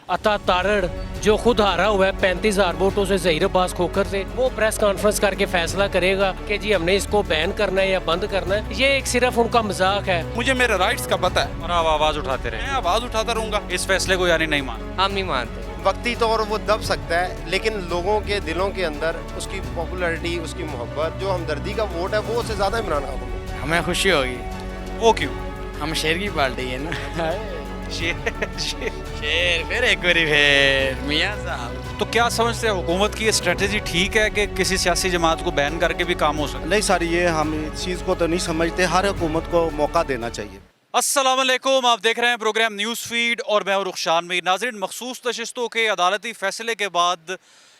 अता तारड़ जो खुद हारा हुआ है 35,000 वोटों से ज़हीर अब्बास खोखर से, वो प्रेस कॉन्फ्रेंस करके फैसला करेगा कि जी हमने इसको बैन करना है या बंद करना है। ये एक सिर्फ उनका मजाक है। मुझे मेरे राइट्स का पता है और आप आवाज उठाते मैं रहे आवाज उठाता रहूंगा। इस फैसले को, यानी नहीं मान। हम नहीं मानते। वक्ती तौर वो दब सकता है, लेकिन लोगों के दिलों के अंदर उसकी पॉपुलैरिटी, उसकी मोहब्बत, जो हमदर्दी का वोट है, वो उससे ज़्यादा इमरान खान को। हमें खुशी होगी। वो क्यों? हम शेर की पार्टी है ना। शेर शेर फिर एक बारी फिर मियां साहब। तो क्या समझते हैं, हुकूमत की ये स्ट्रेटेजी ठीक है कि किसी सियासी जमात को बैन करके भी काम हो सकता? नहीं सर, ये हम इस चीज़ को तो नहीं समझते। हर हुकूमत को मौका देना चाहिए। अस्सलाम वालेकुम, आप देख रहे हैं प्रोग्राम न्यूज़ फीड और मैं हूं रुखशान मीर। नाज़रीन, मखसूस नशिस्तों के अदालती फैसले के बाद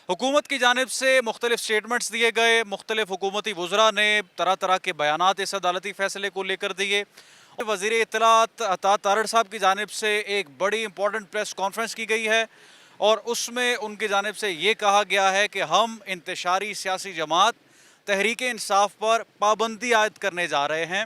हुकूमत की जानिब से मुख्तलिफ स्टेटमेंट्स दिए गए। मुख्तलिफ हुकूमती वज़रा ने तरह तरह के बयानात इस अदालती फैसले को लेकर दिए। वज़ीर इत्तलात अता तारड़ साहब की जानिब से एक बड़ी इंपॉर्टेंट प्रेस कॉन्फ्रेंस की गई है और उसमें उनकी जानिब से ये कहा गया है कि हम इंतशारी सियासी जमात तहरीक इंसाफ पर पाबंदी आयद करने जा रहे हैं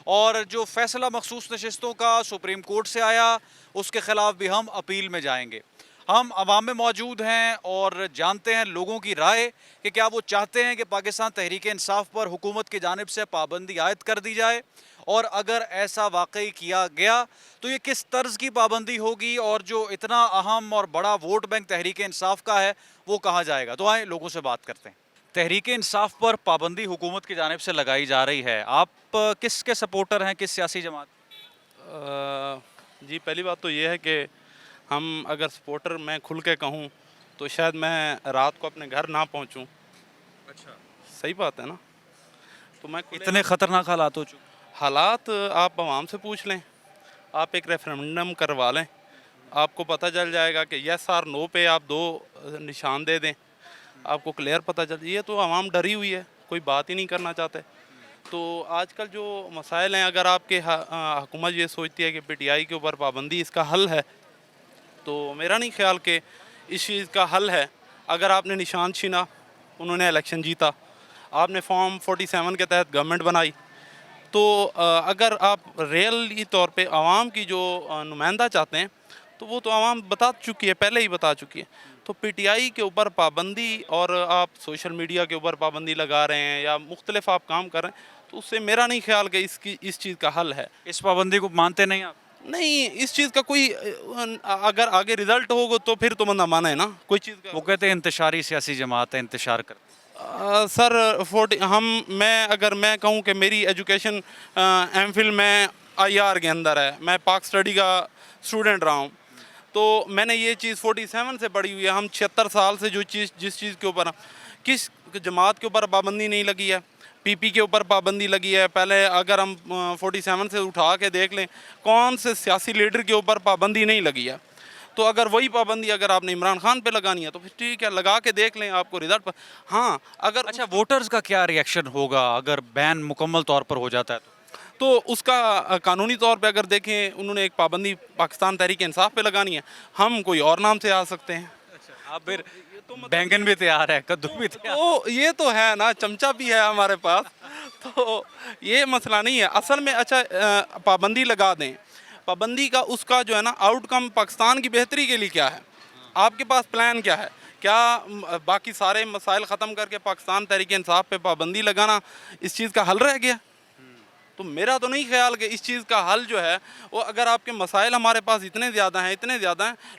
और जो फ़ैसला मखसूस नशिस्तों का सुप्रीम कोर्ट से आया उसके ख़िलाफ़ भी हम अपील में जाएंगे। हम अवाम में मौजूद हैं और जानते हैं लोगों की राय कि क्या वो चाहते हैं कि पाकिस्तान तहरीक इंसाफ पर हुकूमत की जानिब से पाबंदी आयद कर दी जाए, और अगर ऐसा वाकई किया गया तो ये किस तर्ज की पाबंदी होगी और जो इतना अहम और बड़ा वोट बैंक तहरीक इंसाफ का है वो कहाँ जाएगा। तो आए लोगों से बात करते हैं। तहरीक इंसाफ पर पाबंदी हुकूमत की जानिब से लगाई जा रही है, आप किसके सपोर्टर हैं, किस सियासी जमात? जी, पहली बात तो ये है कि हम अगर सपोर्टर मैं खुल के कहूँ तो शायद मैं रात को अपने घर ना पहुँचूँ। अच्छा, सही बात है ना। तो मैं इतने ख़तरनाक हालात हो चुके? हालात आप आवाम से पूछ लें, आप एक रेफरेंडम करवा लें, आपको पता चल जाएगा कि यस और नो पे आप दो निशान दे दें, आपको क्लियर पता चल। ये तो आवाम डरी हुई है, कोई बात ही नहीं करना चाहते। तो आजकल जो मसाइल हैं, अगर आपके हुकूमत ये सोचती है कि पीटीआई के ऊपर पाबंदी इसका हल है, तो मेरा नहीं ख्याल कि इस चीज़ का हल है। अगर आपने निशान छीना, उन्होंने इलेक्शन जीता, आपने फॉर्म 47 के तहत गवर्नमेंट बनाई, तो अगर आप रियली तौर पे आवाम की जो नुमाइंदा चाहते हैं तो वो तो आवाम बता चुकी है, पहले ही बता चुकी है। तो पीटीआई के ऊपर पाबंदी और आप सोशल मीडिया के ऊपर पाबंदी लगा रहे हैं या मुख्तलिफ आप काम कर रहे हैं, तो उससे मेरा नहीं ख्याल कि इस चीज़ का हल है। इस पाबंदी को मानते नहीं आप? नहीं, इस चीज़ का कोई अगर आगे रिजल्ट होगा तो फिर तो बंदा माने ना कोई चीज़ का। वो कहते हैं इंतशारी सियासी जमात है, इंतशार कर। सर अगर मैं कहूँ कि मेरी एजुकेशन एमफिल में आईआर के अंदर है, मैं पाक स्टडी का स्टूडेंट रहा हूँ, तो मैंने ये चीज़ 47 से पढ़ी हुई है। हम 76 साल से जिस चीज़ के ऊपर किस जमात के ऊपर पाबंदी नहीं लगी है, पीपी के ऊपर पाबंदी लगी है। पहले अगर हम 47 से उठा के देख लें कौन से सियासी लीडर के ऊपर पाबंदी नहीं लगी है, तो अगर वही पाबंदी अगर आपने इमरान खान पे लगानी है तो फिर ठीक है, लगा के देख लें, आपको रिजल्ट पर। हाँ, अगर अच्छा, वोटर्स का क्या रिएक्शन होगा अगर बैन मुकम्मल तौर पर हो जाता है तो उसका कानूनी तौर पे अगर देखें, उन्होंने एक पाबंदी पाकिस्तान तहरीक इंसाफ पे लगानी है, हम कोई और नाम से आ सकते हैं। अच्छा, आप फिर बैंगन भी तैयार है, कद्दू भी तैयार। तो ये तो है ना, चमचा भी है हमारे पास, तो ये मसला नहीं है असल में। अच्छा, पाबंदी लगा दें, पाबंदी का उसका जो है ना आउटकम पाकिस्तान की बेहतरी के लिए क्या है, आपके पास प्लान क्या है? क्या बाकी सारे मसाइल ख़त्म करके पाकिस्तान तहरीक इंसाफ पे पाबंदी लगाना इस चीज़ का हल रह गया? तो मेरा तो नहीं ख्याल कि इस चीज़ का हल जो है वो, अगर आपके मसाइल हमारे पास इतने ज़्यादा हैं,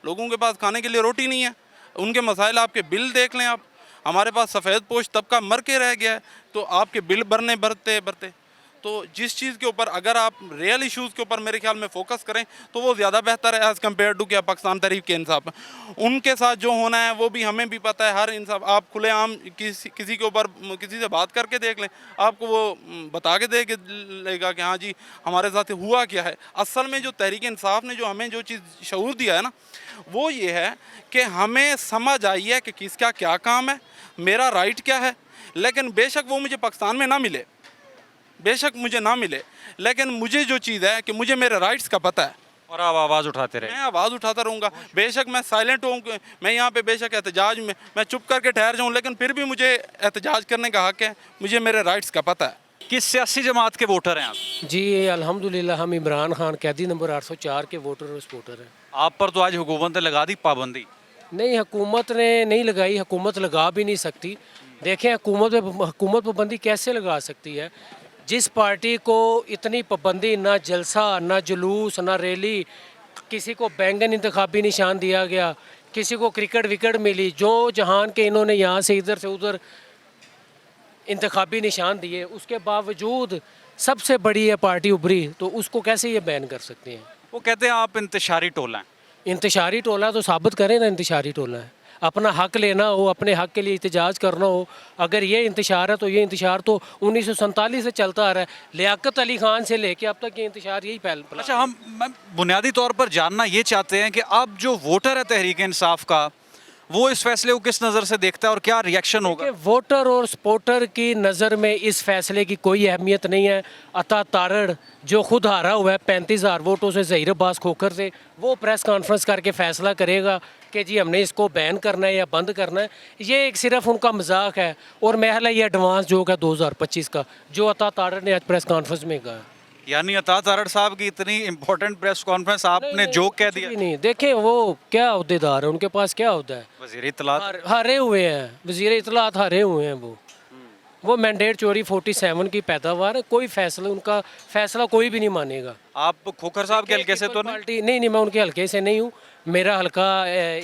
लोगों के पास खाने के लिए रोटी नहीं है, उनके मसाइल आपके बिल देख लें आप, हमारे पास सफ़ेद पोश तबका मर के रह गया है, तो आपके बिल भरते तो जिस चीज़ के ऊपर अगर आप रियल इश्यूज़ के ऊपर मेरे ख्याल में फ़ोकस करें तो वो ज़्यादा बेहतर है एज़ कम्पेयर टू क्या पाकिस्तान तहरीक के इंसाफ। उनके साथ जो होना है वो भी हमें भी पता है। हर इंसाफ आप खुलेआम किसी के ऊपर किसी से बात करके देख लें, आपको वो बता के दे लेगा कि हाँ जी हमारे साथ हुआ क्या है। असल में जो तहरीक इंसाफ ने जो हमें जो चीज़ शऊर दिया है ना, वो ये है कि हमें समझ आई है कि किसका क्या काम है, मेरा राइट क्या है। लेकिन बेशक वो मुझे पाकिस्तान में ना मिले, बेशक मुझे ना मिले, लेकिन मुझे जो चीज़ है कि मुझे मेरे राइट्स का पता है और आप आवाज़ उठाते रहे। मैं आवाज़ उठाता रहूँगा। बेशक मैं साइलेंट हूँ, मैं यहाँ पे बेशक एहतजाज में मैं चुप करके ठहर जाऊँ, लेकिन फिर भी मुझे एहतजाज करने का हक़ है, मुझे मेरे राइट्स का पता है। किस सियासी जमात के वोटर हैं आप? जी अल्हम्दुलिल्लाह हम इमरान खान कैदी नंबर 804 के वोटर और सपोर्टर हैं। आप पर तो आज हुकूमत ने लगा दी पाबंदी। नहीं, हुकूमत ने नहीं लगाई, हुकूमत लगा भी नहीं सकती। देखें हुकूमत पाबंदी कैसे लगा सकती है? जिस पार्टी को इतनी पाबंदी, ना जलसा ना जुलूस ना रैली, किसी को बैंगन इंतखाबी निशान दिया गया, किसी को क्रिकेट विकेट मिली, जो जहान के इन्होंने यहाँ से इधर से उधर इंतखाबी निशान दिए, उसके बावजूद सबसे बड़ी है पार्टी उभरी, तो उसको कैसे ये बैन कर सकते हैं? वो कहते हैं आप इंतशारी टोला हैं। इंतशारी टोला तो साबित करें ना, इंतशारी टोला है। अपना हक लेना हो, अपने हक के लिए एहतजाज करना हो, अगर ये इंतशार है तो ये इंतशार तो 1947 से चलता आ रहा है। लियाकत अली खान से लेके अब तक ये इंतशार यही फैला। अच्छा, हम बुनियादी तौर पर जानना ये चाहते हैं कि अब जो वोटर है तहरीक इंसाफ का, वो इस फैसले को किस नज़र से देखता है और क्या रिएक्शन होगा? कि वोटर और सपोर्टर की नज़र में इस फैसले की कोई अहमियत नहीं है। अता तारड़ जो खुद हारा हुआ है 35,000 वोटों से, ज़हीर अब्बास खोखर से, वो प्रेस कॉन्फ्रेंस करके फैसला करेगा कि जी हमने इसको बैन करना है या बंद करना है। ये एक सिर्फ उनका मजाक है और महल है ये एडवांस जोक है 2025 का, जो अता तारड़ ने आज प्रेस कॉन्फ्रेंस में कहा। यानी अता तारड़ साहब की इतनी इंपॉर्टेंट प्रेस कॉन्फ्रेंस आपने जोक कह दिया? नहीं, देखें वो क्या ओहदेदार है, उनके पास क्या होता है? वज़ीर इत्तलात हारे हुए हैं, वज़ीर इत्तलात हारे हुए हैं। वो मैंडेट चोरी 47 की पैदावार है। कोई फैसला, उनका फैसला कोई भी नहीं मानेगा। आप खोखर साहब के हल्के से तो नहीं? पार्टी नहीं, मैं उनके हल्के से नहीं हूँ। मेरा हल्का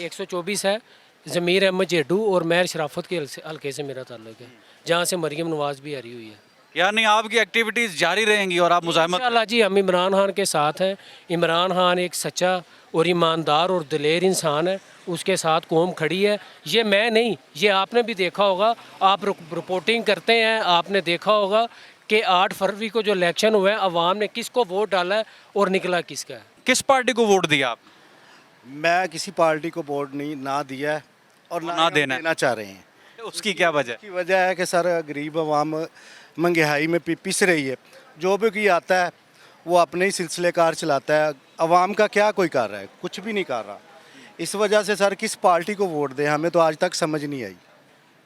124 है, ज़मीर अहमद जेडू और महर शराफत के हल्के से मेरा ताल्लुक है, जहाँ से मरीम नवाज भी हारी हुई है। यानी आपकी एक्टिविटीज़ जारी रहेंगी और आप मुज़ाहमत? इंशाअल्लाह जी, हम इमरान खान के साथ हैं। इमरान खान एक सच्चा और ईमानदार और दिलेर इंसान है, उसके साथ कौम खड़ी है। ये मैं नहीं, ये आपने भी देखा होगा, आप रिपोर्टिंग करते हैं, आपने देखा होगा कि 8 फरवरी को जो इलेक्शन हुआ है, अवाम ने किसको वोट डाला है और निकला किसका है। किस पार्टी को वोट दिया आप? मैं किसी पार्टी को वोट नहीं ना दिया है और ना ना देना है। देना चाह रहे हैं। उसकी क्या वजह? की वजह है कि सर गरीब आवाम महंगाई में पिस रही है। जो भी कोई आता है वो अपने ही सिलसिलेकार चलाता है, आवाम का क्या कोई कर रहा है? कुछ भी नहीं कर रहा। इस वजह से सर किस पार्टी को वोट दें हमें तो आज तक समझ नहीं आई।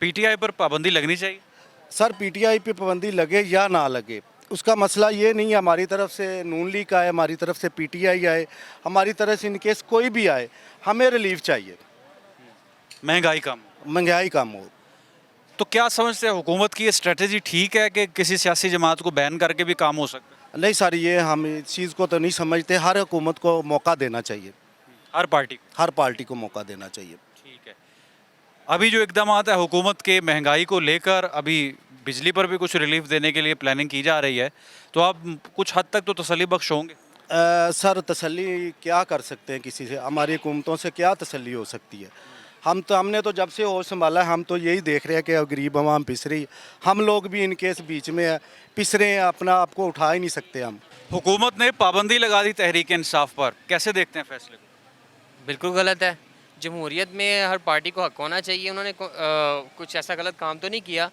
पीटीआई पर पाबंदी लगनी चाहिए? सर पीटीआई पे पाबंदी लगे या ना लगे, उसका मसला ये नहीं है हमारी तरफ से नून लीग आए, हमारी तरफ से पीटीआई आए, हमारी तरफ से इनकेस कोई भी आए, हमें रिलीफ चाहिए, महंगाई कम। महंगाई कम हो। तो क्या समझते हैं, हुकूमत की ये स्ट्रेटजी ठीक है कि किसी सियासी जमात को बैन करके भी काम हो सकता है? नहीं सर, ये हम इस चीज़ को तो नहीं समझते। हर हुकूमत को मौका देना चाहिए, हर पार्टी को? हर पार्टी को मौका देना चाहिए। ठीक है। अभी जो इकदाम है हुकूमत के महंगाई को लेकर, अभी बिजली पर भी कुछ रिलीफ देने के लिए प्लानिंग की जा रही है, तो आप कुछ हद तक तो तसल्ली बख्श होंगे? सर तसल्ली क्या कर सकते हैं किसी से? हमारी हुकूमतों से क्या तसल्ली हो सकती है? हमने तो जब से होश संभाला हम तो यही देख रहे हैं कि गरीब आवाम पिस रही। हम लोग भी इनके बीच में है, पिस रहे हैं, अपना आपको उठा ही नहीं सकते हम। हुकूमत ने पाबंदी लगा दी तहरीक इंसाफ पर, कैसे देखते हैं फैसले को? बिल्कुल गलत है। जमहूरियत में हर पार्टी को हक होना चाहिए। उन्होंने कुछ ऐसा गलत काम तो नहीं किया।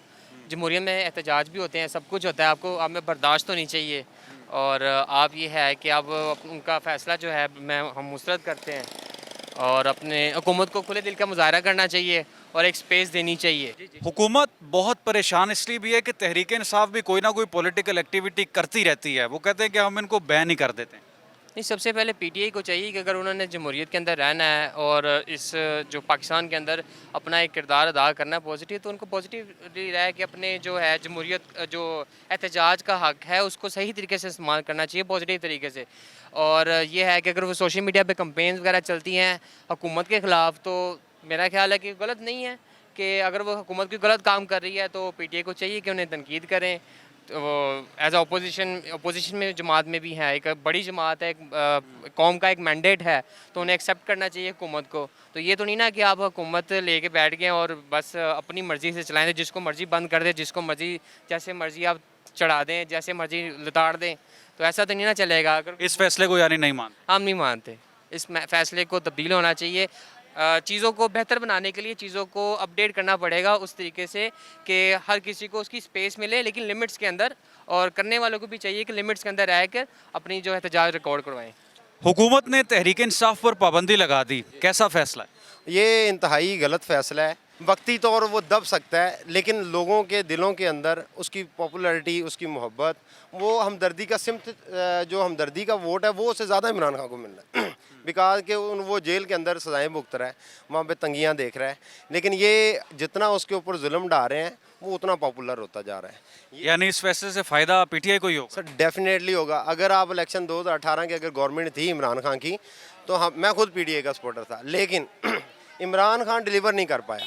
जमहूरियत में एहतजाज भी होते हैं, सब कुछ होता है, आपको आप में बर्दाश्त होनी चाहिए। और आप ये है कि आप उनका फ़ैसला जो है हम मुस्तरद करते हैं और अपने हुकूमत को खुले दिल का मुजाहरा करना चाहिए और एक स्पेस देनी चाहिए। हुकूमत बहुत परेशान इसलिए भी है कि तहरीक इंसाफ भी कोई ना कोई पॉलिटिकल एक्टिविटी करती रहती है। वो कहते हैं कि हम इनको बैन ही कर देते हैं। नहीं, सबसे पहले पीटीआई को चाहिए कि अगर उन्होंने जमहूरियत के अंदर रहना है और इस जो पाकिस्तान के अंदर अपना एक किरदार अदा करना है पॉजिटिव, तो उनको पॉजिटिवली रहे कि अपने जो है जमहूरियत जो एहतजाज का हक है उसको सही तरीके से इस्तेमाल करना चाहिए, पॉजिटिव तरीके से। और ये है कि अगर वो सोशल मीडिया पे कैंपेन्स वगैरह चलती हैं हुकूमत के ख़िलाफ़, तो मेरा ख्याल है कि गलत नहीं है कि अगर वो हुकूमत कोई गलत काम कर रही है तो पीटीआई को चाहिए कि उन्हें तनकीद करें। तो वो एज अपोजिशन में जमात में भी है, एक बड़ी जमात है, एक कौम का एक मैंडेट है, तो उन्हें एक्सेप्ट करना चाहिए हुकूमत को। तो ये तो नहीं ना कि आप हुकूमत लेके बैठ गए और बस अपनी मर्ज़ी से चलाएं, जिसको मर्ज़ी बंद कर दें, जिसको मर्ज़ी जैसे मर्ज़ी आप चढ़ा दें, जैसे मर्ज़ी लताड़ दें, तो ऐसा तो नहीं ना चलेगा। अगर इस फैसले को यानी नहीं मानते? हम नहीं मानते। इस फैसले को तब्दील होना चाहिए। चीज़ों को बेहतर बनाने के लिए चीज़ों को अपडेट करना पड़ेगा उस तरीके से कि हर किसी को उसकी स्पेस मिले, लेकिन लिमिट्स के अंदर, और करने वालों को भी चाहिए कि लिमिट्स के अंदर रहकर अपनी जो एहतजाज रिकॉर्ड करवाएं। हुकूमत ने तहरीक इंसाफ पर पाबंदी लगा दी, कैसा फैसला है? ये इंतहाई गलत फ़ैसला है। वक्ती तौर वो दब सकता है, लेकिन लोगों के दिलों के अंदर उसकी पॉपुलैरिटी, उसकी मोहब्बत, वो हमदर्दी का सिमत, जो हमदर्दी का वोट है वो उससे ज़्यादा इमरान खान को मिल रहा है बिकॉज के वो जेल के अंदर सज़ाएं भुगत रहा है, वहाँ पे तंगियाँ देख रहा है, लेकिन ये जितना उसके ऊपर जुल्म ढा रहे हैं वो उतना पॉपुलर होता जा रहा है। यानी इस फैसले से फायदा पीटीआई को ही होगा। सर डेफिनेटली होगा। अगर आप इलेक्शन 2018 की अगर गवर्नमेंट थी इमरान खान की, तो हम, मैं खुद पीडीए का सपोर्टर था, लेकिन इमरान खान डिलीवर नहीं कर पाया।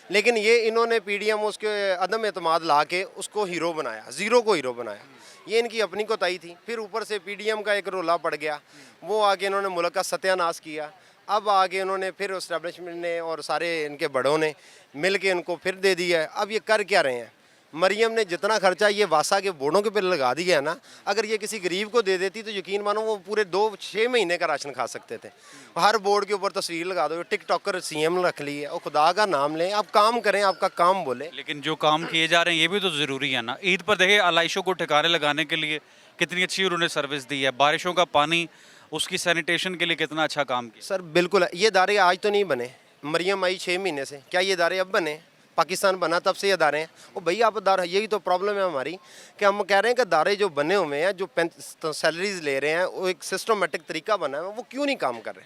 लेकिन ये इन्होंने पीडीएम उसके अदम एतमाद ला के उसको हीरो बनाया, ज़ीरो को हीरो बनाया। ये इनकी अपनी कोताही थी। फिर ऊपर से पीडीएम का एक रोला पड़ गया, वो आगे इन्होंने मुल्क का सत्यानाश किया। अब आगे उन्होंने फिर इस्टेब्लिशमेंट ने और सारे इनके बड़ों ने मिल के इनको फिर दे दिया है। अब ये कर क्या रहे हैं? मरियम ने जितना खर्चा ये वासा के बोर्डों के पे लगा दिया है ना, अगर ये किसी गरीब को दे देती तो यकीन मानो वो पूरे 2-6 महीने का राशन खा सकते थे। हर बोर्ड के ऊपर तस्वीर लगा दो, टिकटॉकर सीएम रख ली है, और खुदा का नाम लें, आप काम करें, आपका काम बोले। लेकिन जो काम किए जा रहे हैं ये भी तो ज़रूरी है ना। ईद पर देखिए आलाइशों को ठिकाने लगाने के लिए कितनी अच्छी उन्होंने सर्विस दी है, बारिशों का पानी उसकी सैनिटेशन के लिए कितना अच्छा काम किया। सर बिल्कुल है। ये इदारे आज तो नहीं बने, मरियम आई 6 महीने से, क्या ये इदारे अब बने? पाकिस्तान बना तब से ये इदारे हैं। ओ भैया आप इदारा, यही तो प्रॉब्लम है हमारी कि हम कह रहे हैं कि इदारे जो बने हुए हैं, जो सैलरीज ले रहे हैं, वो एक सिस्टमेटिक तरीका बना है, वो क्यों नहीं काम कर रहे?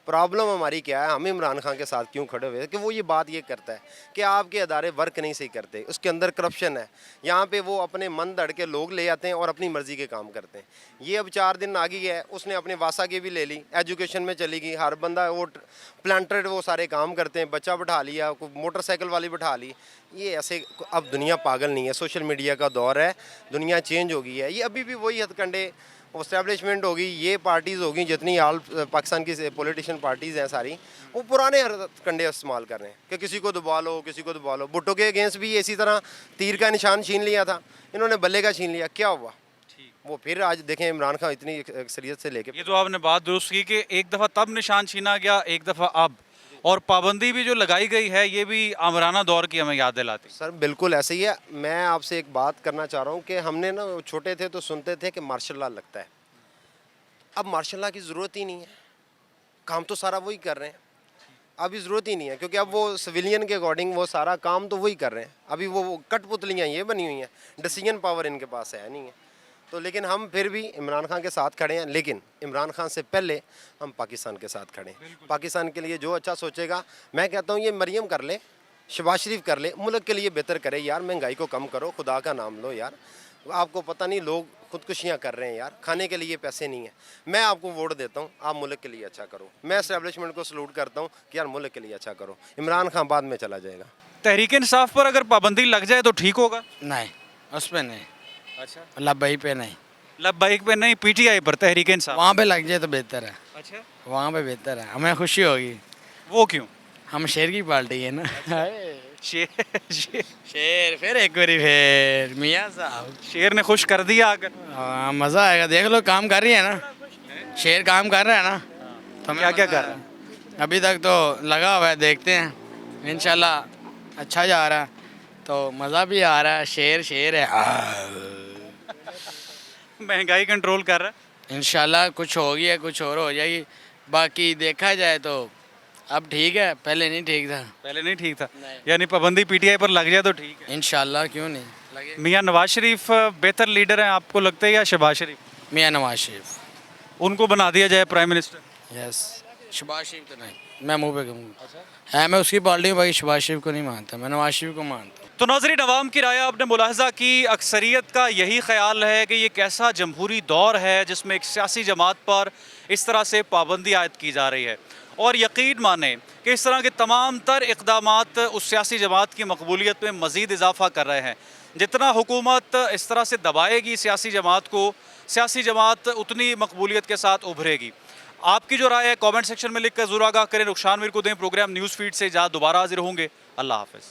प्रॉब्लम हमारी क्या है? हम इमरान खान के साथ क्यों खड़े हुए हैं कि वो ये बात ये करता है कि आपके इदारे वर्क नहीं सही करते, उसके अंदर करप्शन है। यहाँ पे वो अपने मन दड़ के लोग ले आते हैं और अपनी मर्जी के काम करते हैं। ये अब 4 दिन आ गई है, उसने अपने वासा की भी ले ली, एजुकेशन में चली गई, हर बंदा वो प्लांटेड वो सारे काम करते हैं, बच्चा बिठा लिया, मोटरसाइकिल वाली बिठा ली। ये ऐसे, अब दुनिया पागल नहीं है, सोशल मीडिया का दौर है, दुनिया चेंज हो गई है। ये अभी भी वही हथकंडे इस्टेब्लिशमेंट होगी, ये पार्टीज़ होगी, जितनी आल पाकिस्तान की पॉलिटिशियन पार्टीज़ हैं सारी, वो पुराने हथकंडे इस्तेमाल कर रहे हैं कि किसी को दबा लो, किसी को दबा लो। भुट्टो के अगेंस्ट भी इसी तरह तीर का निशान छीन लिया था, इन्होंने बल्ले का छीन लिया, क्या हुआ? वो फिर आज देखें इमरान खान इतनी अक्सरियत से लेके। ये तो आपने बात दुरुस्त की कि एक दफ़ा तब निशान छीना गया, एक दफ़ा अब, और पाबंदी भी जो लगाई गई है ये भी आमराना दौर की हमें याद दिलाती। सर बिल्कुल ऐसे ही है। मैं आपसे एक बात करना चाह रहा हूँ कि हमने ना छोटे थे तो सुनते थे कि मार्शल लॉ लगता है। अब मार्शल लॉ की ज़रूरत ही नहीं है, काम तो सारा वही कर रहे हैं। अभी ज़रूरत ही नहीं है, क्योंकि अब वो सिविलियन के अकॉर्डिंग वो सारा काम तो वही कर रहे हैं। अभी वो कठपुतलियाँ ये बनी हुई हैं, डिसीजन पावर इनके पास है नहीं है। तो लेकिन हम फिर भी इमरान खान के साथ खड़े हैं, लेकिन इमरान खान से पहले हम पाकिस्तान के साथ खड़े हैं। पाकिस्तान के लिए जो अच्छा सोचेगा, मैं कहता हूँ ये मरियम कर ले, शहबाज शरीफ कर ले, मुल्क के लिए बेहतर करे यार। महंगाई को कम करो, खुदा का नाम लो यार। आपको पता नहीं लोग खुदकुशियाँ कर रहे हैं यार, खाने के लिए पैसे नहीं है। मैं आपको वोट देता हूँ, आप मुल्क के लिए अच्छा करो। मैं एस्टेब्लिशमेंट को सलूट करता हूँ कि यार मुल्क के लिए अच्छा करो। इमरान खान बाद में चला जाएगा। तहरीक इंसाफ पर अगर पाबंदी लग जाए तो ठीक होगा? नहीं, उस पर नहीं। अच्छा, लब्बई पे नहीं, लब्बाइक पे नहीं, पीटीआई पर तहरीक इंसाफ। वहाँ पे लग जाए तो बेहतर है। अच्छा, वहाँ पे बेहतर है, हमें खुशी होगी। वो क्यों? हम शेर की पार्टी है ना। शेर शेर फिर एक बारी फिर मियाँ साहब। शेर ने खुश कर दिया अगर। हाँ, मज़ा आएगा। देख लो काम कर रही है ना, शेर काम कर रहा है ना। तो क्या क्या कर रहा है? अभी तक तो लगा हुआ है, देखते हैं इंशाल्लाह अच्छा जा रहा है, तो मज़ा भी आ रहा है। शेर शेर है। महंगाई कंट्रोल कर रहा है। इंशाल्लाह कुछ होगी या कुछ और हो जाएगी। बाकी देखा जाए तो अब ठीक है, पहले नहीं ठीक था। पहले नहीं ठीक था, यानी पाबंदी पीटीआई पर लग जाए तो ठीक है। इंशाल्लाह क्यों नहीं लगे। मियां नवाज शरीफ बेहतर लीडर हैं आपको लगता है या शहबाज शरीफ? मियाँ नवाज शरीफ। उनको बना दिया जाए प्राइम मिनिस्टर? यस। शहबाज शरीफ तो नहीं, मैं मुँह पे कहूँगा। है मैं उसकी पार्टी में, भाई शहबाज शरीफ को नहीं मानता, मैं नवाज शरीफ को मानता हूँ। तो नाज़रीन, अवाम की राय आपने मुलाहजा की, अक्सरियत का यही ख्याल है कि ये कैसा जमहूरी दौर है जिसमें एक सियासी जमात पर इस तरह से पाबंदी आयद की जा रही है। और यकीन माने कि इस तरह के तमाम तर इक़दामात उस सियासी जमात की मकबूलियत में मज़ीद इजाफ़ा कर रहे हैं। जितना हुकूमत इस तरह से दबाएगी सियासी जमात को, सियासी जमात उतनी मकबूलियत के साथ उभरेगी। आपकी जो राय है कमेंट सेक्शन में लिख कर ज़रूर आगाह करें। रुखसान मीर को दें। प्रोग्राम न्यूज़ फीड से जहाँ दोबारा हाजिर होंगे। अल्लाह हाफ़िज़।